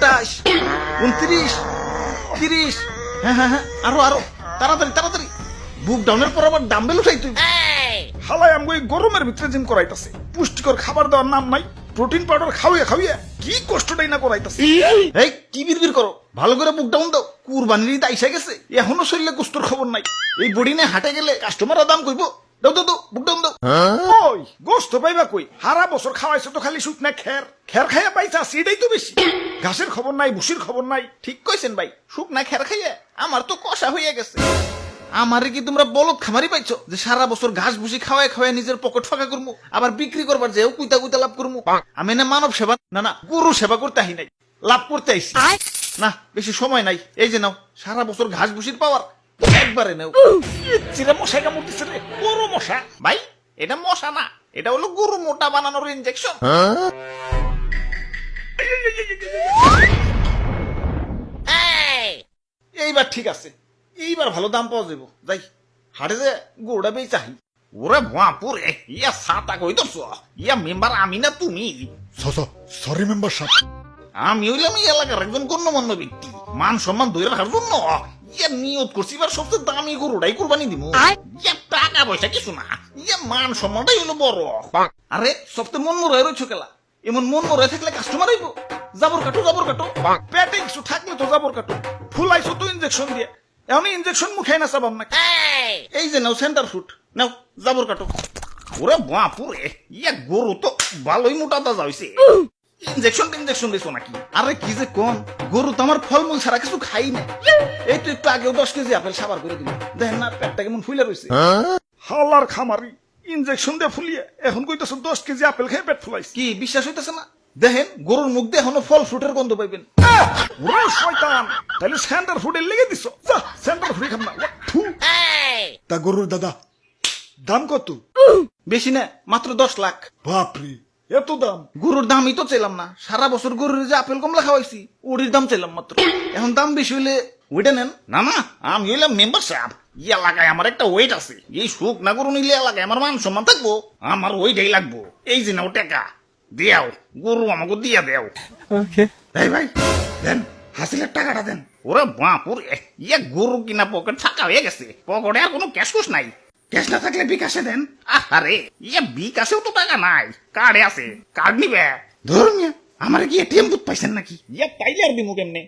28, 29, 30। হ্যাঁ হ্যাঁ হ্যাঁ, আরো আরো, তাড়াতাড়ি তাড়াতাড়ি। বুক ডাউনের পর আবার ডাম্বেল উঠাই তুই। হালাই আমগো এই গরমের ভিতরে জিম করাইতাছে, পুষ্টিকর খাবার দেওয়ার নাম নাই, প্রোটিন পাউডার খাওয়িয়া খাওয়িয়া কি কষ্টটাই না করাইতাছে। এই কি বিড়বিড় করো, ভালো করে বুক ডাউন দাও। কুরবানির ঈদ আইসা গেছে, এখনো শরীরে কুস্তর খবর নাই। এই বডি নিয়ে হাটে গেলে কাস্টমাররা দাম কইব। দাও দাও দাও, বুক ডাউন দাও। ওই গোস্ত পাইবা কই? হারা বছর খাওয়াইছো তো খালি শুকনা খের, খের খাইয়া পাইছা সেটাই তো বেশি। ঘাসের খবর নাই, ভুসির খবর নাই। ঠিক কইছেন ভাই, শুকনা খের খাইয়া আমার তো কষা হইয়া গেছে। আমারে কি তোমরা বলদ খামারি পাইছো যে সারা বছর ঘাস ভুসি খাওয়ায় খাওয়ায় নিজের পকেট ফাঁকা করবো, আবার বিক্রি করবার যেও কুইতা কুইতা লাভ করবো? আমি না মানব সেবা না গরু সেবা করতে আহি নাই, লাভ করতে আইছি। না বেশি সময় নাই, এই যে নাও সারা বছর ঘাস ভুসির পাওয়ার, একবারে নাও। চিরা মশাই কামড় দিছে রে, বড় মশা। ভাই এটা মশা না, এটা হলো গরু মোটা বানানোর ইনজেকশন। এইবার ঠিক আছে, এইবার ভালো দাম পাওয়া যাবো। যাই হাটে যে গরুটা বেই চাহি। ওরে ভুয়াপুর, ইয়া সাতা কই তো ইয়া মেম্বার আমি না তুমি? সরি মেম্বার সাহেব। আমি হইলাম এই এলাকার একজন গণ্যমান্য ব্যক্তি, মান সম্মান ধরে রাখার জন্য ইয়া নিয়ত করছি এবার সবচেয়ে দামি গরুটাই কুরবানি দিব। ইয়া টাকা পয়সা কিছু না, ইয়া মান সম্মানটাই হলো বড়। আরে সবচেয়ে মন মরাই রয়েছে খেলা, এমন মন মরাই থাকলে কাস্টমার আইব। জাবর কাটো জাবর কাটো, পেটে কিছু থাকলে তো জাবর কাটো। ফুলাইছো তো ইনজেকশন দিয়ে, এমন ইনজেকশন মুখে না চাবাম না। এই যে নাও সেন্টার ফুট, নাও জাবর কাটো। ওরে বাপুরে, ইয়া গরু তো ভালোই মোটা তাজা হইছে। ইনজেকশন দিছো নাকি? আরে কি যে কোন, গরু তো আমার ফলমূল ছাড়া কিছু খাই না। এই তো একটু আগেও 10 কেজি আপেল সাবার করে দিল, দেখেন না পেটটা কেমন ফুলে রয়েছে। হালার খামারি, ইনজেকশন দিয়ে ফুলিয়ে এখন কইতেছো 10 কেজি আপেল খেয়ে পেট ফুলাইছে। কি বিশ্বাস হইতেছে না? দেখেন গরুর মুখ দিয়ে এখনো ফল ফ্রুটের গন্ধ পাইবেন। ওরে শয়তান, তাহলে সেন্টার ফুডের লেগে দিছো। যা সেন্টার ফুডে খাম না। তা গরুর দাদা দাম কত? বেশি না, মাত্র 10 লাখ। বাপরে, এত দাম? গরুর দামই তো চাইলাম না, সারা বছর গরুর যে আপেল কমলা খাওয়াইছি ওটির দাম চাইলাম মাত্র। এখন দাম বেশি হইলে ওইটা নেন। না না, আমি হইলাম মেম্বার সাহেব, এই এলাকায় আমার একটা ওয়েট আছে। এই সুখ না গরু নিলে এলাকায় আমার মান সম্মান থাকবো, আমার ওইটাই লাগবো। এই যে নাও টাকা দেও, গরু আমাকে দিয়া দেও। এই ভাই দেন, হাসিলের টাকাটা দেন। ওরে বাপুর, ইয়া গরু কিনা পকেট ফাঁকা হয়ে গেছে, পকেটে আর কোনো ক্যাশ কুশ নাই। ক্যাশ না থাকলে বিকাশে দেন। আরে ইয়া বিকাশেও তো টাকা নাই, কার্ডে আছে, কার্ড নিবে। ধরুন আমার কি এটিএম বুথ পাইছেন নাকি? ইয়া তাইলে আর দিমু কেমনে?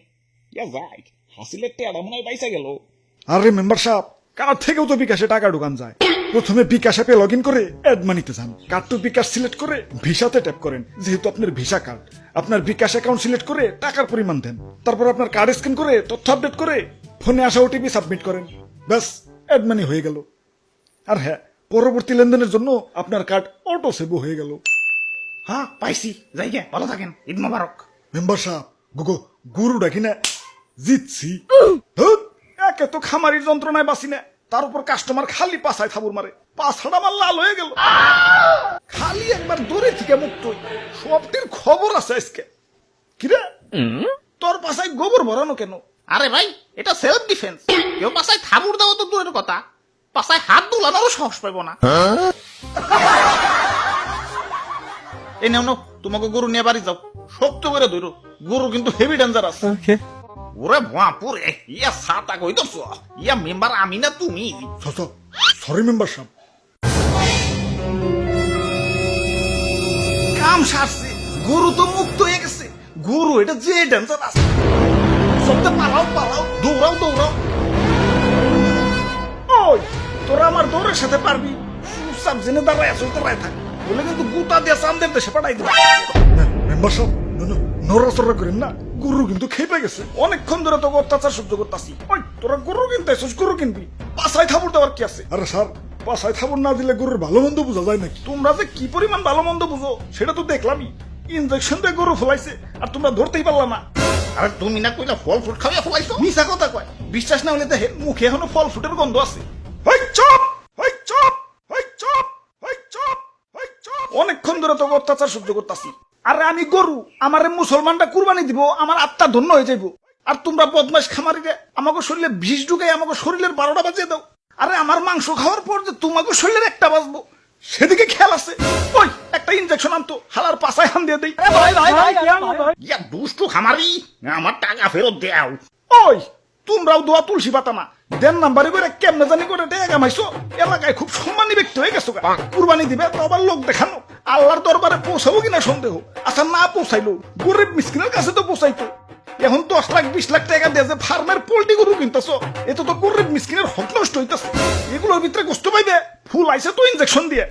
ইয়া যাই হাসিলের টাকা মনে হয় পাইসা গেল। আরে মেম্বার সাহেব, কার্ড থেকেও তো বিকাশে টাকা ঢুকান যায়। প্রথমে বিকাশ অ্যাপে লগ ইন করে অ্যাড মানিতে যান, কার্ড টু বিকাশ সিলেক্ট করে ভিসাতে ট্যাপ করেন। যেহেতু আপনার ভিসা কার্ড, আপনার বিকাশ অ্যাকাউন্ট সিলেক্ট করে টাকার পরিমাণ দেন। তারপর আপনার কার্ড স্ক্যান করে তথ্য আপডেট করে ফোনে আসা ওটিপি সাবমিট করেন। ব্যাস, অ্যাড মানি হয়ে গেল। আর হ্যাঁ, পরবর্তী লেনদেনের জন্য আপনার কার্ড অটো সেভ হয়ে গেল। হ্যাঁ পাইছি, যাই গে, ভালো থাকেন, ঈদ মোবারক। মেম্বার সাহেব, গরু ডাকি না জিতছি। একে তো খামারির যন্ত্রণায় বাঁচি না, তার উপর কাস্টমার খালি পাছায় থাবুর মারে, পাছাটা আমার লাল হয়ে গেল। খালি একবার দূরে থেকে মুক্ত হই, সবটির খবর আছে আজকে। কিরে তোর পাছায় গোবর ভরানো কেন? আরে ভাই এটা সেলফ ডিফেন্স, কেউ পাছায় থাবুর দেওয়া তো দূরের কথা, পাছায় হাত দুলানোরও সাহস পাইব না। এই নাও নাও, তোমাকে গরু নিয়ে বাড়ি যাও, শক্ত করে ধরো, গরু কিন্তু হেভি ডেঞ্জারাস। ওরে ভুয়াপুর, ইয়া সাতা কই তো ইয়া মেম্বার আমি না তুমি? সরি মেম্বার সাহেব। কাম সারছে, গরু তো মুক্ত হয়ে গেছে। গরু এটা যে ডেঞ্জারাস, সবটা পালাও পালাও, দৌড়াও দৌড়াও। ওই তোরা আমার দৌড়ের সাথে পারবি? চুপচাপ জেনে দাঁড়ায় আসল দাঁড়ায় থাক, বলে কিন্তু গুতা দিয়ে চান্দের দেশে পাঠাই দেবে। মেম্বার সাহেব নড়াচড়া করেন না, গরু কিন্তু খেপে গেছে। অনেকক্ষণ ধরে তোকে অত্যাচার সহ্য করতেছি। ওই তোরা গরু কিনতে আসছিস, গরু কিনবি, পাছায় থাবুর দেওয়ার কি আছে? আরে স্যার, পাছায় থাবুর না দিলে গরুর ভালো মন্দ বোঝা যায় নাকি? তোমরা যে কি পরিমাণ ভালো মন্দ বুঝো সেটা তো দেখলামই। ইনজেকশন দিয়ে গরু ফলাইছে আর তোমরা ধরতেই পারলাম না। আরে তুমি না কইলা ফল ফ্রুট খাওয়া ফলাইছো? মিছা কথা কয়, বিশ্বাস না হলে দেখে মুখে এখনো ফল ফ্রুটের গন্ধ আছে। অনেকক্ষণ ধরে তোকে অত্যাচার সহ্য করতেছি। আরে আমি গরু, আমারে মুসলমানরা কুরবানি দিব, আমার আত্মা ধন্য হয়ে যাইব। আর তোমরা বদমাশ খামারিরে আমাকে শরীরে বিষ ঢুকাই আমাকে শরীরের 12টা বাজিয়ে দাও। আরে আমার মাংস খাওয়ার পর যে তোমাকে শরীরের একটা বাজবো, সেদিকে খেয়াল আছে। ওই একটা ইনজেকশন আনতো, হালার পাছায় হান দিয়ে দেই। ইয়া দুষ্টু খামারি, আমার টাকা ফেরত দেও। ওই তোমরাও দোয়া তুলসী পাতা না, দেন নাম্বারে করে কেমনে জানি করে টাকা কামাইছো, এলাকায় খুব সম্মানী ব্যক্তি হয়ে গেছো। কুরবানি দিবে তো আবার লোক দেখানো, আল্লাহর দরবারে পৌঁছাবো কিনা সন্দেহ। আচ্ছা না পৌঁছাইলো, গরিব মিসকিনের কাছে তো পৌঁছাইতো। এখন 10 লাখ 20 লাখ টাকা দিয়ে যে ফার্মের পোল্ট্রি গরু কিনতেছ, এত তো গরিব মিসকিনের হক নষ্ট হইতেছে। এগুলোর ভিতরে গোস্ত পাইবে, ফুল আইছে তো ইনজেকশন দিয়ে।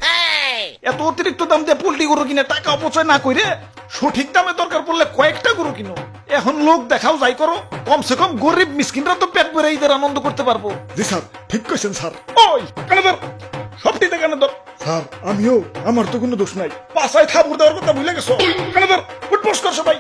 এত অতিরিক্ত দাম দিয়ে পোল্ট্রি গরু কিনে টাকা অপচয় না করে সঠিক দামে দরকার পড়লে কয়েকটা গরু কিনো। এখন লোক দেখাও যাই করো, কমসে কম গরিব মিসকিনরা তো পেট ভরে ঈদের আনন্দ করতে পারবো। জি স্যার, ঠিক কইছেন স্যার। ওই কানে ধর, সবটিতে কানে ধর। স্যার আমিও, আমার তো কোনো দোষ নাই। পাশায় থাপুর দেওয়ার কথা ভুলে গেছো। কানে ধর, উঠবোস কর সবাই।